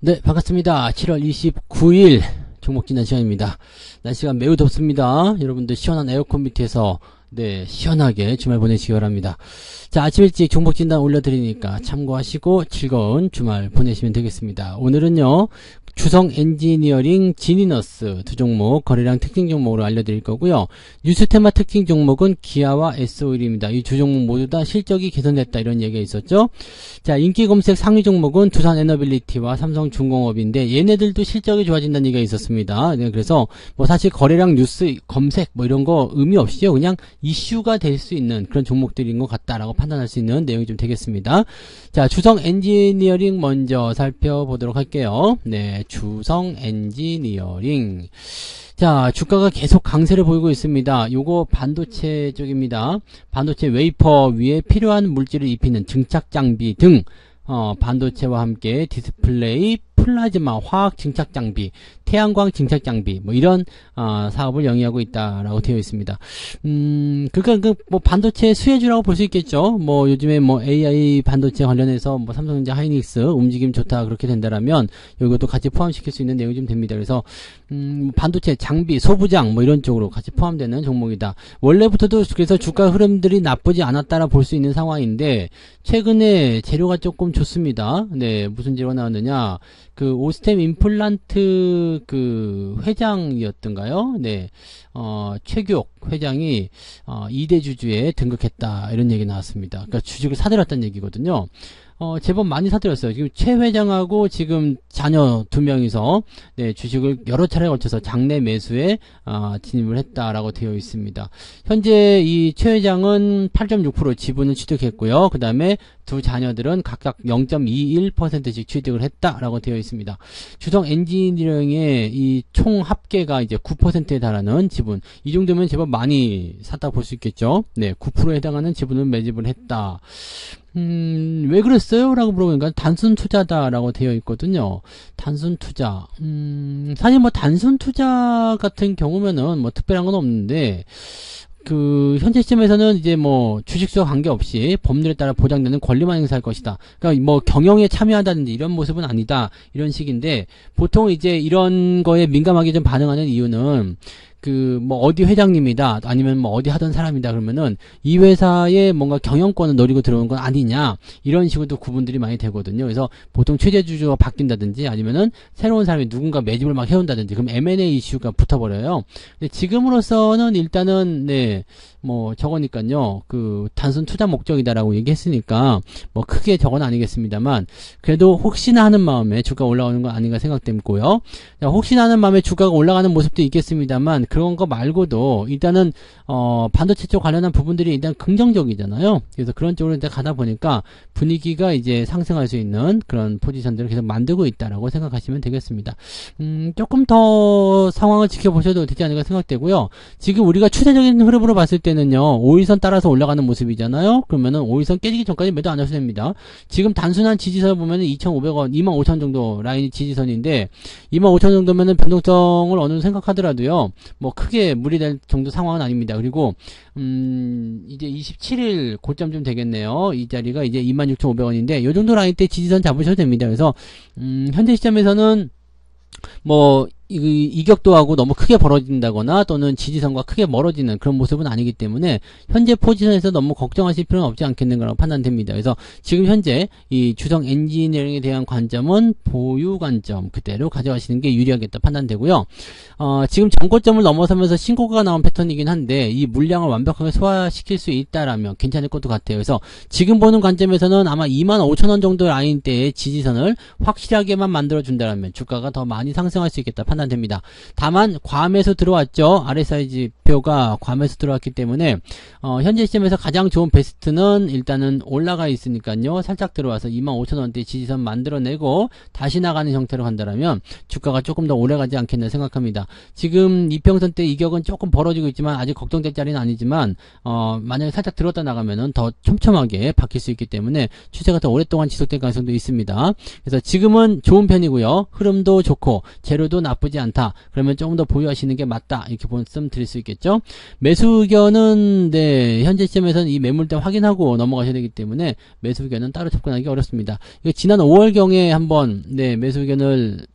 네, 반갑습니다. 7월 29일 종목 진단 시간입니다. 날씨가 매우 덥습니다. 여러분들 시원한 에어컨 밑에서 시원하게 주말 보내시기 바랍니다. 자, 아침 일찍 종목 진단 올려드리니까 참고하시고 즐거운 주말 보내시면 되겠습니다. 오늘은요, 주성 엔지니어링, 지니너스 두 종목 거래량 특징 종목으로 알려드릴 거고요. 뉴스테마 특징 종목은 기아와 S오일입니다. 이 두 종목 모두 다 실적이 개선됐다 이런 얘기가 있었죠. 자, 인기 검색 상위 종목은 두산에너빌리티와 삼성중공업인데 얘네들도 실적이 좋아진다는 얘기가 있었습니다. 네, 그래서 뭐 사실 거래량 뉴스 검색 뭐 이런 거 의미 없이요, 그냥 이슈가 될 수 있는 그런 종목들인 것 같다라고 판단할 수 있는 내용이 좀 되겠습니다. 자, 주성 엔지니어링 먼저 살펴보도록 할게요. 네, 주성 엔지니어링. 자, 주가가 계속 강세를 보이고 있습니다. 요거 반도체 쪽입니다. 반도체 웨이퍼 위에 필요한 물질을 입히는 증착 장비 등 반도체와 함께 디스플레이, 플라즈마, 화학 증착 장비, 태양광 증착 장비, 뭐 이런 사업을 영위하고 있다라고 되어 있습니다. 그러니까 뭐 반도체 수혜주라고 볼 수 있겠죠. 뭐 요즘에 뭐 AI 반도체 관련해서 뭐 삼성전자, 하이닉스 움직임 좋다 그렇게 된다라면 이것도 같이 포함시킬 수 있는 내용이 좀 됩니다. 그래서 반도체 장비, 소부장 뭐 이런 쪽으로 같이 포함되는 종목이다. 원래부터도 그래서 주가 흐름들이 나쁘지 않았다라 볼 수 있는 상황인데 최근에 재료가 조금 좋습니다. 네, 무슨 재료가 나왔느냐? 그 오스템 임플란트 그 회장이었던가요? 네, 최규옥 회장이 2대 주주에 등극했다 이런 얘기 나왔습니다. 그러니까 주식을 사들였다는 얘기거든요. 제법 많이 사들였어요. 지금 최 회장하고 지금 자녀 2명이서 주식을 여러 차례에 걸쳐서 장내 매수에 진입을 했다라고 되어 있습니다. 현재 이 최 회장은 8.6% 지분을 취득했고요. 그 다음에 두 자녀들은 각각 0.21%씩 취득을 했다라고 되어 있습니다. 주성 엔지니어링의 이 총 합계가 이제 9%에 달하는 지분. 이 정도면 제법 많이 샀다 볼 수 있겠죠. 네, 9%에 해당하는 지분을 매집을 했다. 왜 그랬어요? 라고 물어보니까 단순 투자다라고 되어 있거든요. 단순 투자. 사실 뭐 단순 투자 같은 경우면은 뭐 특별한 건 없는데, 현재 시점에서는 이제 뭐 주식수와 관계없이 법률에 따라 보장되는 권리만 행사할 것이다. 그러니까 뭐 경영에 참여한다든지 이런 모습은 아니다. 이런 식인데, 보통 이제 이런 거에 민감하게 좀 반응하는 이유는 뭐 어디 회장님이다 아니면 뭐 어디 하던 사람이다 그러면은 이 회사에 뭔가 경영권을 노리고 들어오는 건 아니냐 이런 식으로도 구분들이 많이 되거든요. 그래서 보통 최대주주가 바뀐다든지 아니면은 새로운 사람이 누군가 매집을 막 해온다든지 그럼 M&A 이슈가 붙어버려요. 근데 지금으로서는 일단은 뭐 저거니까요. 단순 투자 목적이다라고 얘기했으니까 뭐 크게 저건 아니겠습니다만 그래도 혹시나 하는 마음에 주가 올라오는 건 아닌가 생각되고요. 혹시나 하는 마음에 주가가 올라가는 모습도 있겠습니다만 그런 거 말고도 일단은 반도체 쪽 관련한 부분들이 일단 긍정적이잖아요. 그래서 그런 쪽으로 이제 가다 보니까 분위기가 이제 상승할 수 있는 그런 포지션들을 계속 만들고 있다라고 생각하시면 되겠습니다. 조금 더 상황을 지켜보셔도 되지 않을까 생각되고요. 지금 우리가 추세적인 흐름으로 봤을 때는요, 5일선 따라서 올라가는 모습이잖아요. 그러면은 5일선 깨지기 전까지 매도 안 하셔도 됩니다. 지금 단순한 지지선 보면은 2,500원, 25,000원 정도 라인이 지지선인데 25,000원 정도면은 변동성을 어느 정도 생각하더라도요. 뭐 크게 무리될 정도 상황은 아닙니다. 그리고 이제 27일 고점 좀 되겠네요. 이 자리가 이제 26,500원인데 요 정도 라인 때 지지선 잡으셔도 됩니다. 그래서 현재 시점에서는 뭐 이격도하고 너무 크게 벌어진다거나 또는 지지선과 크게 멀어지는 그런 모습은 아니기 때문에 현재 포지션에서 너무 걱정하실 필요는 없지 않겠는가라고 판단됩니다. 그래서 지금 현재 이 주성 엔지니어링에 대한 관점은 보유 관점 그대로 가져가시는 게 유리하겠다 판단되고요. 지금 전고점을 넘어서면서 신고가 나온 패턴이긴 한데 이 물량을 완벽하게 소화시킬 수 있다라면 괜찮을 것도 같아요. 그래서 지금 보는 관점에서는 아마 25,000원 정도 라인대의 지지선을 확실하게만 만들어준다라면 주가가 더 많이 상승할 수 있겠다 판단됩니다. 다만 과매수 들어왔죠. RSI 지표가 과매수 들어왔기 때문에 현재 시점에서 가장 좋은 베스트는 일단은 올라가 있으니까요. 살짝 들어와서 25,000원대 지지선 만들어내고 다시 나가는 형태로 간다라면 주가가 조금 더 오래가지 않겠나 생각합니다. 지금 이평선대 이격은 조금 벌어지고 있지만 아직 걱정될 자리는 아니지만 만약에 살짝 들었다 나가면은 더 촘촘하게 바뀔 수 있기 때문에 추세가 더 오랫동안 지속될 가능성도 있습니다. 그래서 지금은 좋은 편이고요. 흐름도 좋고 재료도 나쁘지 나쁘지 않다. 그러면 조금 더 보유하시는 게 맞다. 이렇게 말씀 드릴 수 있겠죠. 매수 의견은 네, 현재 시점에서는 이 매물대 확인하고 넘어가셔야 되기 때문에 매수 의견은 따로 접근하기 어렵습니다. 이거 지난 5월경에 한번 네, 매수 의견을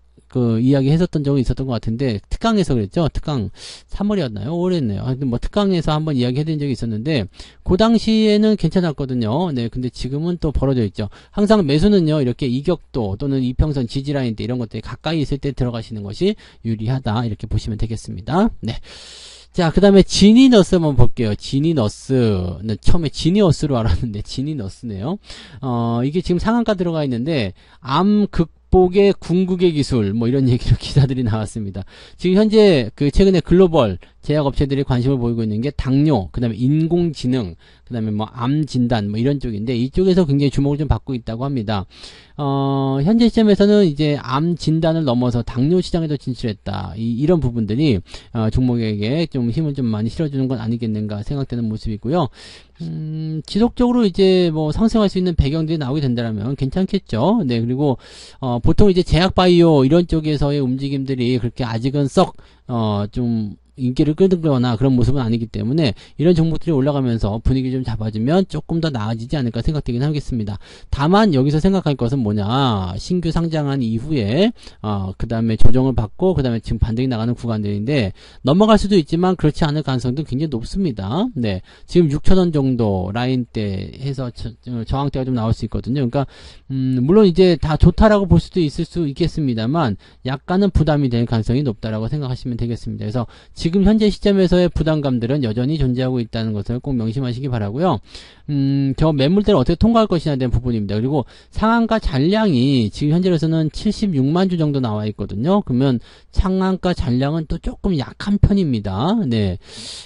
이야기 했었던 적이 있었던 것 같은데, 특강에서 그랬죠? 특강, 3월이었나요? 5월이었나요? 하여튼 특강에서 한번 이야기 해드린 적이 있었는데, 그 당시에는 괜찮았거든요. 네, 근데 지금은 또 벌어져 있죠. 항상 매수는요, 이렇게 이격도 또는 이평선 지지라인 때 이런 것들이 가까이 있을 때 들어가시는 것이 유리하다. 이렇게 보시면 되겠습니다. 네. 자, 그 다음에 지니너스 한번 볼게요. 지니너스. 네, 처음에 지니어스로 알았는데, 지니너스네요. 이게 지금 상한가 들어가 있는데, 극복의 궁극의 기술, 뭐 이런 얘기로 기사들이 나왔습니다. 지금 현재 최근에 글로벌 제약업체들이 관심을 보이고 있는 게 당뇨, 그 다음에 인공지능, 그 다음에 암 진단, 이런 쪽인데, 이쪽에서 굉장히 주목을 좀 받고 있다고 합니다. 현재 시점에서는 이제 암 진단을 넘어서 당뇨 시장에도 진출했다. 이런 부분들이, 종목에게 좀 힘을 좀 많이 실어주는 건 아니겠는가 생각되는 모습이고요. 지속적으로 이제 상승할 수 있는 배경들이 나오게 된다면 괜찮겠죠. 네, 그리고, 보통 이제 제약바이오 이런 쪽에서의 움직임들이 그렇게 아직은 좀, 인기를 끌거나 그런 모습은 아니기 때문에 이런 종목들이 올라가면서 분위기 좀 잡아주면 조금 더 나아지지 않을까 생각되긴 하겠습니다. 다만 여기서 생각할 것은 뭐냐, 신규 상장한 이후에 그 다음에 조정을 받고 그 다음에 지금 반등이 나가는 구간들인데 넘어갈 수도 있지만 그렇지 않을 가능성도 굉장히 높습니다. 네, 지금 6,000원 정도 라인대 해서 저항대가 좀 나올 수 있거든요. 그러니까 물론 이제 다 좋다라고 볼 수도 있을 수 있겠습니다만 약간은 부담이 될 가능성이 높다라고 생각하시면 되겠습니다. 그래서 지금 현재 시점에서의 부담감들은 여전히 존재하고 있다는 것을 꼭 명심하시기 바라고요. 저 매물대를 어떻게 통과할 것이냐에 대한 부분입니다. 그리고 상한가 잔량이 지금 현재로서는 76만 주 정도 나와 있거든요. 그러면 상한가 잔량은 또 조금 약한 편입니다. 네,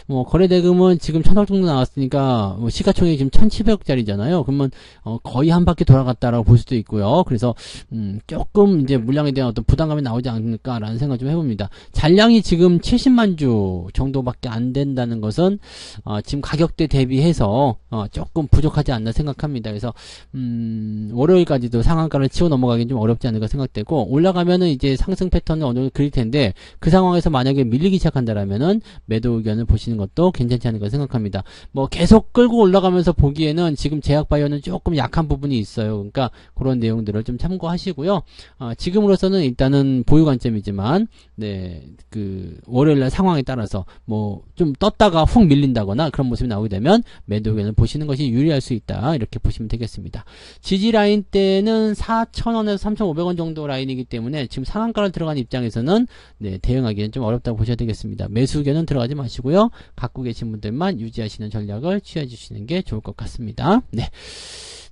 거래대금은 지금 1,000억 정도 나왔으니까 시가총액이 지금 1,700억짜리잖아요. 그러면 거의 한 바퀴 돌아갔다라고 볼 수도 있고요. 그래서 조금 이제 물량에 대한 어떤 부담감이 나오지 않을까라는 생각 좀 해봅니다. 잔량이 지금 70만 주 정도밖에 안 된다는 것은 지금 가격대 대비해서 조금 부족하지 않나 생각합니다. 그래서 월요일까지도 상한가를 치고 넘어가기는 좀 어렵지 않을까 생각되고, 올라가면은 이제 상승 패턴을 어느 정도 그릴 텐데 그 상황에서 만약에 밀리기 시작한다라면은 매도 의견을 보시는 것도 괜찮지 않을까 생각합니다. 계속 끌고 올라가면서 보기에는 지금 제약바이오는 조금 약한 부분이 있어요. 그러니까 그런 내용들을 좀 참고하시고요. 지금으로서는 일단은 보유 관점이지만 네, 월요일날 상황에 따라서 좀 떴다가 훅 밀린다거나 그런 모습이 나오게 되면 매도 의견을 보시는 것이 유리할 수 있다. 이렇게 보시면 되겠습니다. 지지 라인 때는 4,000원에서 3,500원 정도 라인이기 때문에 지금 상한가를 들어간 입장에서는 네, 대응하기는 좀 어렵다고 보셔야 되겠습니다. 매수 의견은 들어가지 마시고요. 갖고 계신 분들만 유지하시는 전략을 취해 주시는 게 좋을 것 같습니다. 네.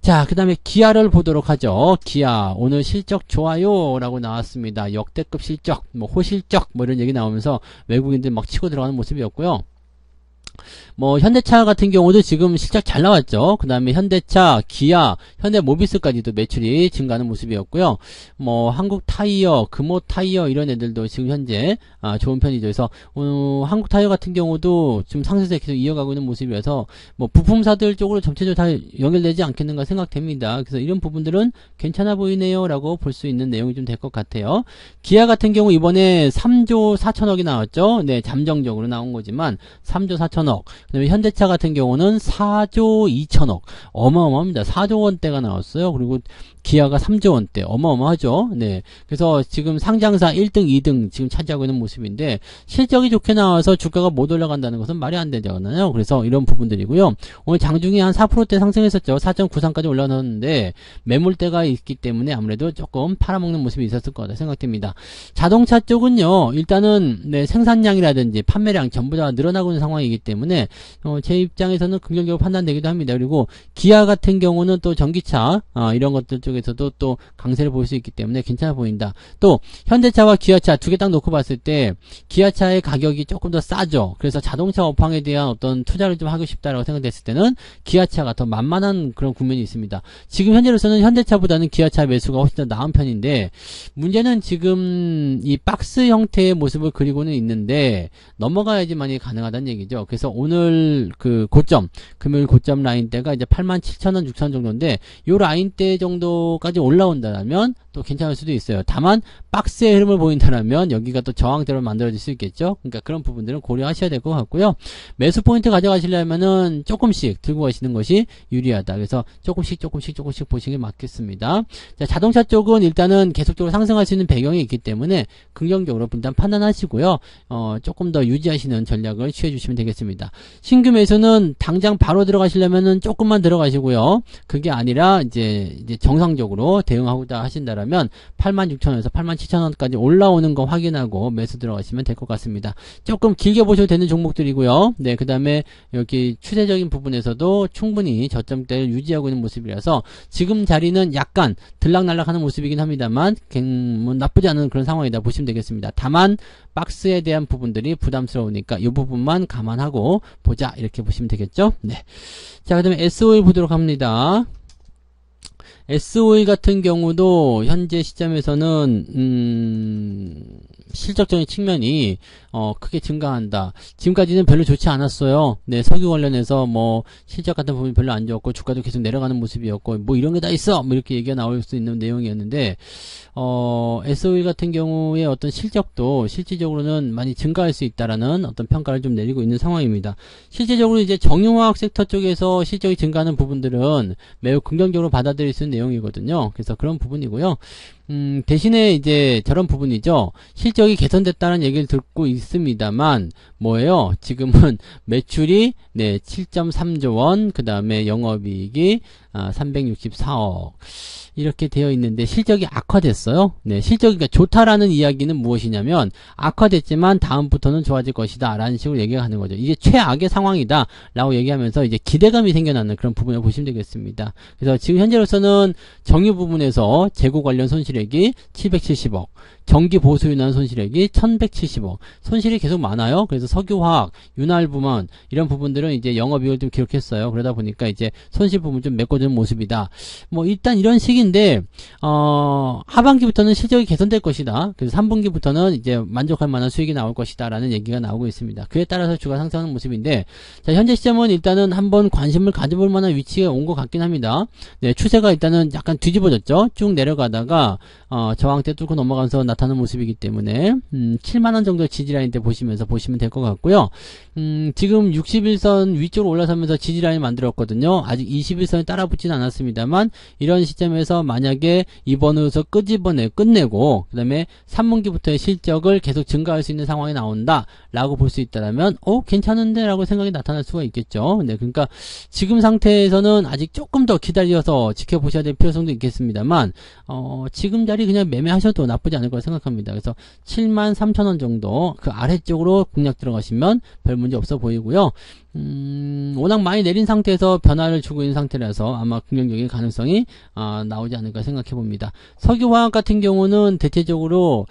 자, 그 다음에 기아를 보도록 하죠. 기아 오늘 실적 좋아요 라고 나왔습니다. 역대급 실적, 호실적 이런 얘기 나오면서 외국인들 막 치고 들어가는 모습이었고요. 현대차 같은 경우도 지금 실적 잘 나왔죠. 그 다음에 현대차, 기아, 현대모비스까지도 매출이 증가하는 모습이었고요. 한국타이어, 금호타이어 이런 애들도 지금 현재 좋은 편이죠. 그래서 한국타이어 같은 경우도 지금 상승세 계속 이어가고 있는 모습이어서 부품사들 쪽으로 전체적으로 다 연결되지 않겠는가 생각됩니다. 그래서 이런 부분들은 괜찮아 보이네요 라고 볼 수 있는 내용이 좀 될 것 같아요. 기아 같은 경우 이번에 3조 4천억이 나왔죠. 네, 잠정적으로 나온 거지만 3조 4천억. 그 다음에 현대차 같은 경우는 4조 2천억. 어마어마합니다. 4조 원대가 나왔어요. 그리고 기아가 3조 원대. 어마어마하죠. 네. 그래서 지금 상장사 1등, 2등 지금 차지하고 있는 모습인데 실적이 좋게 나와서 주가가 못 올라간다는 것은 말이 안 되잖아요. 그래서 이런 부분들이고요. 오늘 장중에 한 4%대 상승했었죠. 4.93까지 올라왔는데 매물대가 있기 때문에 아무래도 조금 팔아먹는 모습이 있었을 거다 생각됩니다. 자동차 쪽은요. 일단은 네, 생산량이라든지 판매량 전부 다 늘어나고 있는 상황이기 때문에 제 입장에서는 긍정적으로 판단되기도 합니다. 그리고 기아 같은 경우는 또 전기차 이런 것들 쪽에서도 또 강세를 볼 수 있기 때문에 괜찮아 보인다. 또 현대차와 기아차 두 개 딱 놓고 봤을 때 기아차의 가격이 조금 더 싸죠. 그래서 자동차 업황에 대한 어떤 투자를 좀 하고 싶다라고 생각됐을 때는 기아차가 더 만만한 그런 국면이 있습니다. 지금 현재로서는 현대차보다는 기아차 매수가 훨씬 더 나은 편인데 문제는 지금 이 박스 형태의 모습을 그리고는 있는데 넘어가야지만이 가능하다는 얘기죠. 그래서 오늘 금요일 고점 라인대가 이제 87,000원, 6,000원 정도인데 요 라인대 정도 정도까지 올라온다면 또 괜찮을 수도 있어요. 다만 박스의 흐름을 보인다면 여기가 또 저항대로 만들어질 수 있겠죠. 그러니까 그런 부분들은 고려하셔야 될 것 같고요. 매수 포인트 가져가시려면은 조금씩 들고 가시는 것이 유리하다. 그래서 조금씩 보시는 게 맞겠습니다. 자, 자동차 쪽은 일단은 계속적으로 상승할 수 있는 배경이 있기 때문에 긍정적으로 일단 판단하시고요. 조금 더 유지하시는 전략을 취해 주시면 되겠습니다. 신규 매수는 당장 바로 들어가시려면은 조금만 들어가시고요. 그게 아니라 이제 정상적으로 대응하고자 하신다라면 86,000원에서 87,000원까지 올라오는 거 확인하고 매수 들어가시면 될 것 같습니다. 조금 길게 보셔도 되는 종목들이고요. 네, 그 다음에 여기 추세적인 부분에서도 충분히 저점대를 유지하고 있는 모습이라서 지금 자리는 약간 들락날락하는 모습이긴 합니다만 뭐 나쁘지 않은 그런 상황이다 보시면 되겠습니다. 다만 박스에 대한 부분들이 부담스러우니까 이 부분만 감안하고 보자 이렇게 보시면 되겠죠. 네. 자, 그 다음에 SO일 보도록 합니다. SO일 같은 경우도 현재 시점에서는 실적적인 측면이 크게 증가한다. 지금까지는 별로 좋지 않았어요. 네, 석유 관련해서 뭐 실적 같은 부분이 별로 안 좋았고 주가도 계속 내려가는 모습이었고 뭐 이런 게 다 있어 뭐 이렇게 얘기가 나올 수 있는 내용이었는데 SO일 같은 경우에 어떤 실적도 실질적으로는 많이 증가할 수 있다라는 어떤 평가를 좀 내리고 있는 상황입니다. 실제적으로 이제 정유화학 섹터 쪽에서 실적이 증가하는 부분들은 매우 긍정적으로 받아들일 수 있는 내용이거든요. 그래서 그런 부분이고요. 대신에 이제 저런 부분이죠. 실적이 개선됐다는 얘기를 듣고 있습니다만 뭐예요? 지금은 매출이 7.3조 원, 그 다음에 영업이익이 364억 이렇게 되어 있는데 실적이 악화됐어요. 네, 실적이 좋다라는 이야기는 무엇이냐면 악화됐지만 다음부터는 좋아질 것이다 라는 식으로 얘기가 하는 거죠. 이게 최악의 상황이다 라고 얘기하면서 이제 기대감이 생겨나는 그런 부분을 보시면 되겠습니다. 그래서 지금 현재로서는 정유 부분에서 재고 관련 손실액이 770억, 전기 보수에 인한 손실액이 1170억, 손실이 계속 많아요. 그래서 석유화학, 윤활 부문 이런 부분들은 이제 영업이익을 좀 기록했어요. 그러다 보니까 이제 손실 부분 좀 메꿔주는 모습이다. 뭐 일단 이런 식인데 하반기부터는 실적이 개선될 것이다. 그래서 3분기부터는 이제 만족할 만한 수익이 나올 것이다 라는 얘기가 나오고 있습니다. 그에 따라서 주가 상승하는 모습인데 자, 현재 시점은 일단은 한번 관심을 가져볼 만한 위치에 온 것 같긴 합니다. 네, 추세가 일단은 약간 뒤집어졌죠. 쭉 내려가다가 저항대 뚫고 넘어가면서 나타나는 모습이기 때문에 7만원 정도 지지라인 때 보시면 될 것 같고요. 지금 61선 위쪽으로 올라서면서 지지라인 만들었거든요. 아직 21선에 따라붙지는 않았습니다만 이런 시점에서 만약에 이번으로서 끝내고 그 다음에 3분기부터의 실적을 계속 증가할 수 있는 상황이 나온다 라고 볼 수 있다면 괜찮은데 라고 생각이 나타날 수가 있겠죠. 네, 그러니까 지금 상태에서는 아직 조금 더 기다려서 지켜보셔야 될 필요성도 있겠습니다만 지금 자리 그냥 매매하셔도 나쁘지 않을 거라 생각합니다. 그래서 73,000원 정도 그 아래쪽으로 공략 들어가시면 별 문제 없어 보이고요. 워낙 많이 내린 상태에서 변화를 주고 있는 상태라서 아마 긍정적인 가능성이 나오지 않을까 생각해 봅니다. 석유화학 같은 경우는 대체적으로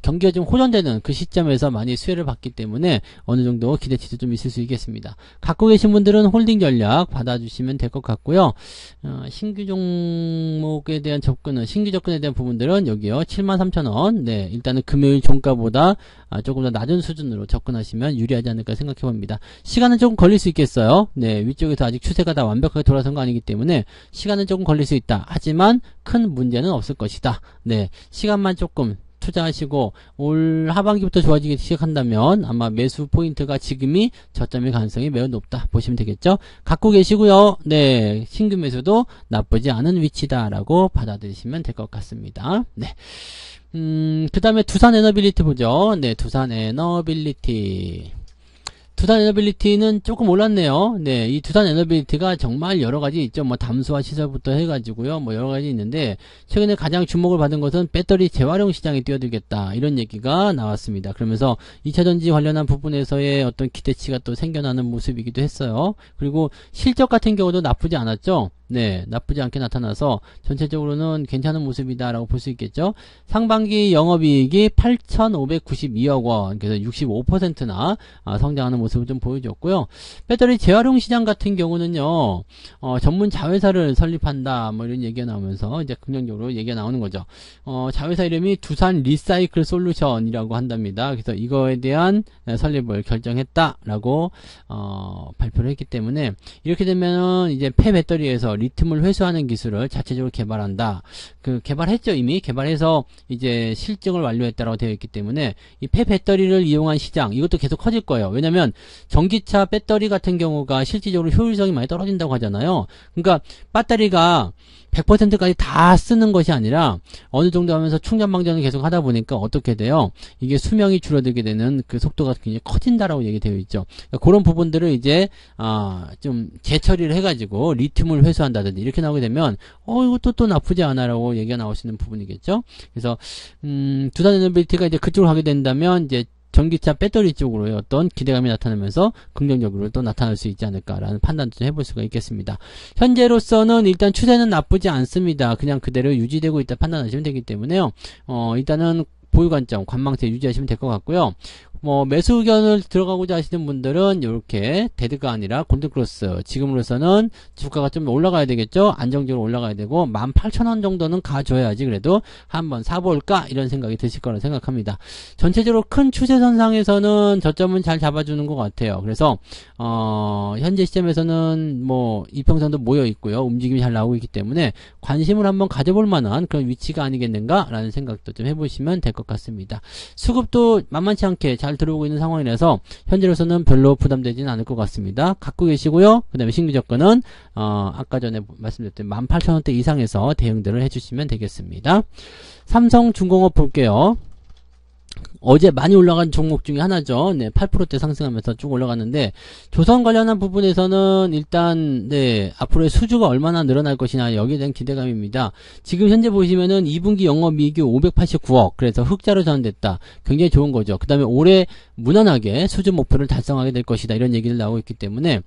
경기가 좀 호전되는 그 시점에서 많이 수혜를 받기 때문에 어느 정도 기대치도 좀 있을 수 있겠습니다. 갖고 계신 분들은 홀딩 전략 받아주시면 될 것 같고요. 신규 종목에 대한 신규 접근에 대한 부분들은 여기요 73,000원. 네, 일단은 금요일 종가보다 조금 더 낮은 수준으로 접근하시면 유리하지 않을까 생각해 봅니다. 시간은 조금 걸릴 수 있겠어요. 네, 위쪽에서 아직 추세가 다 완벽하게 돌아선 거 아니기 때문에 시간은 조금 걸릴 수 있다. 하지만 큰 문제는 없을 것이다. 네, 시간만 조금 투자하시고 올 하반기부터 좋아지기 시작한다면 아마 매수 포인트가 지금이 저점일 가능성이 매우 높다 보시면 되겠죠. 갖고 계시고요. 네, 신규 매수도 나쁘지 않은 위치다라고 받아들이시면 될 것 같습니다. 네. 그 다음에 두산 에너빌리티 보죠. 네, 두산 에너빌리티는 조금 올랐네요. 네, 이 두산 에너빌리티가 정말 여러가지 있죠. 뭐 담수화 시설부터 해가지고요. 뭐 여러가지 있는데 최근에 가장 주목을 받은 것은 배터리 재활용 시장에 뛰어들겠다 이런 얘기가 나왔습니다. 그러면서 2차전지 관련한 부분에서의 어떤 기대치가 또 생겨나는 모습이기도 했어요. 그리고 실적 같은 경우도 나쁘지 않았죠. 네, 나쁘지 않게 나타나서 전체적으로는 괜찮은 모습이다라고 볼 수 있겠죠. 상반기 영업이익이 8,592억 원, 그래서 65%나 성장하는 모습을 좀 보여줬고요. 배터리 재활용 시장 같은 경우는요, 전문 자회사를 설립한다, 뭐 이런 얘기가 나오면서 이제 긍정적으로 얘기가 나오는 거죠. 자회사 이름이 두산 리사이클 솔루션이라고 한답니다. 그래서 이거에 대한 설립을 결정했다라고 발표를 했기 때문에 이렇게 되면은 이제 폐배터리에서 리튬을 회수하는 기술을 자체적으로 개발한다. 개발했죠, 이미. 개발해서 이제 실증을 완료했다라고 되어 있기 때문에 이 폐배터리를 이용한 시장, 이것도 계속 커질 거예요. 왜냐면 전기차 배터리 같은 경우가 실질적으로 효율성이 많이 떨어진다고 하잖아요. 그러니까 배터리가 100%까지 다 쓰는 것이 아니라 어느 정도 하면서 충전 방전을 계속 하다 보니까 어떻게 돼요? 이게 수명이 줄어들게 되는 그 속도가 굉장히 커진다라고 얘기되어 있죠. 그러니까 그런 부분들을 이제 좀 재처리를 해가지고 리튬을 회수한다든지 이렇게 나오게 되면 이것도 또 나쁘지 않아라고 얘기가 나올 수 있는 부분이겠죠. 그래서 두산 에너빌리티가 이제 그쪽으로 가게 된다면 이제 전기차 배터리 쪽으로의 어떤 기대감이 나타나면서 긍정적으로 또 나타날 수 있지 않을까라는 판단도 좀 해볼 수가 있겠습니다. 현재로서는 일단 추세는 나쁘지 않습니다. 그냥 그대로 유지되고 있다 판단하시면 되기 때문에요. 일단은 보유 관점, 관망세 유지하시면 될 것 같고요. 매수 의견을 들어가고자 하시는 분들은 이렇게 데드가 아니라 골든크로스, 지금으로서는 주가가 좀 올라가야 되겠죠. 안정적으로 올라가야 되고 18,000원 정도는 가줘야지 그래도 한번 사볼까 이런 생각이 드실 거라 생각합니다. 전체적으로 큰 추세선상에서는 저점은 잘 잡아주는 것 같아요. 그래서 현재 시점에서는 이평선도 모여 있고요. 움직임이 잘 나오고 있기 때문에 관심을 한번 가져볼 만한 그런 위치가 아니겠는가 라는 생각도 좀 해보시면 될 것 같습니다. 수급도 만만치 않게 잘 들어오고 있는 상황이라서 현재로서는 별로 부담되지는 않을 것 같습니다. 갖고 계시고요. 그 다음에 신규 접근은 아까 전에 말씀드렸던 18,000원대 이상에서 대응들을 해주시면 되겠습니다. 삼성중공업 볼게요. 어제 많이 올라간 종목 중에 하나죠. 8%대 상승하면서 쭉 올라갔는데 조선 관련한 부분에서는 일단 앞으로의 수주가 얼마나 늘어날 것이냐 여기에 대한 기대감입니다. 지금 현재 보시면은 2분기 영업이익이 589억 그래서 흑자로 전환됐다. 굉장히 좋은 거죠. 그 다음에 올해 무난하게 수주 목표를 달성하게 될 것이다. 이런 얘기를 나오고 있기 때문에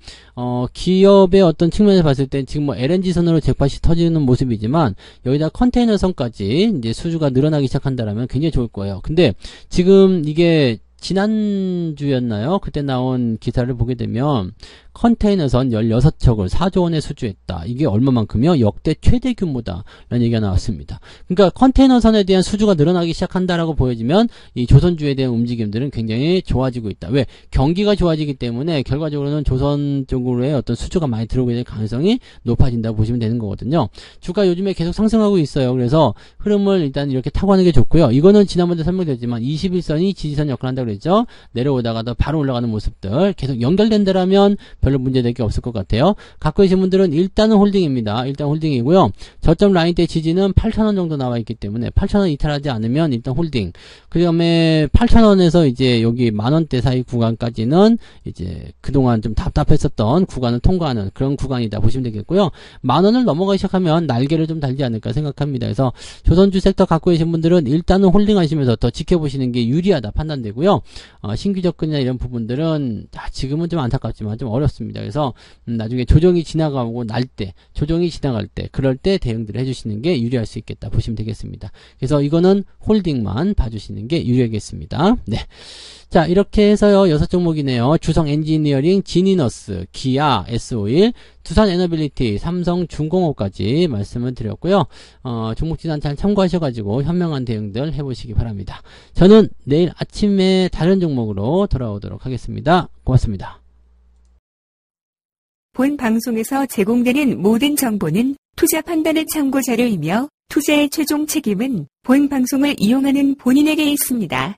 기업의 어떤 측면에서 봤을 때 지금 LNG 선으로 잭팟이 터지는 모습이지만 여기다 컨테이너 선까지 이제 수주가 늘어나기 시작한다라면 굉장히 좋을 거예요. 근데 지금 이게 지난주였나요? 그때 나온 기사를 보게 되면 컨테이너선 16척을 4조 원에 수주했다. 이게 얼마만큼이요? 역대 최대 규모다. 라는 얘기가 나왔습니다. 그러니까 컨테이너선에 대한 수주가 늘어나기 시작한다라고 보여지면 이 조선주에 대한 움직임들은 굉장히 좋아지고 있다. 왜? 경기가 좋아지기 때문에 결과적으로는 조선 쪽으로의 어떤 수주가 많이 들어오게 될 가능성이 높아진다고 보시면 되는 거거든요. 주가 요즘에 계속 상승하고 있어요. 그래서 흐름을 일단 이렇게 타고 가는 게 좋고요. 이거는 지난번에 설명드렸지만 21선이 지지선 역할을 한다고 그랬죠. 내려오다가도 바로 올라가는 모습들 계속 연결된다라면 별로 문제될 게 없을 것 같아요. 갖고 계신 분들은 일단은 홀딩입니다. 일단 홀딩이고요. 저점 라인대 지지는 8,000원 정도 나와 있기 때문에 8,000원 이탈하지 않으면 일단 홀딩. 그 다음에 8,000원에서 이제 여기 만원대 사이 구간까지는 이제 그동안 좀 답답했었던 구간을 통과하는 그런 구간이다 보시면 되겠고요. 만원을 넘어가기 시작하면 날개를 좀 달지 않을까 생각합니다. 그래서 조선주 섹터 갖고 계신 분들은 일단은 홀딩 하시면서 더 지켜보시는 게 유리하다 판단되고요. 신규 접근이나 이런 부분들은 지금은 좀 안타깝지만 좀 어렵습니다. 그래서 나중에 조정이 지나가고 날 때, 조정이 지나갈 때, 그럴 때 대응들을 해주시는 게 유리할 수 있겠다 보시면 되겠습니다. 그래서 이거는 홀딩만 봐주시는 게 유리하겠습니다. 네. 자, 이렇게 해서요, 6종목이네요. 주성 엔지니어링, 지니너스, 기아, S51, 두산 에너빌리티, 삼성중공업까지 말씀을 드렸고요. 종목진단 잘 참고하셔가지고 현명한 대응들 해보시기 바랍니다. 저는 내일 아침에 다른 종목으로 돌아오도록 하겠습니다. 고맙습니다. 본 방송에서 제공되는 모든 정보는 투자 판단의 참고 자료이며 투자의 최종 책임은 본 방송을 이용하는 본인에게 있습니다.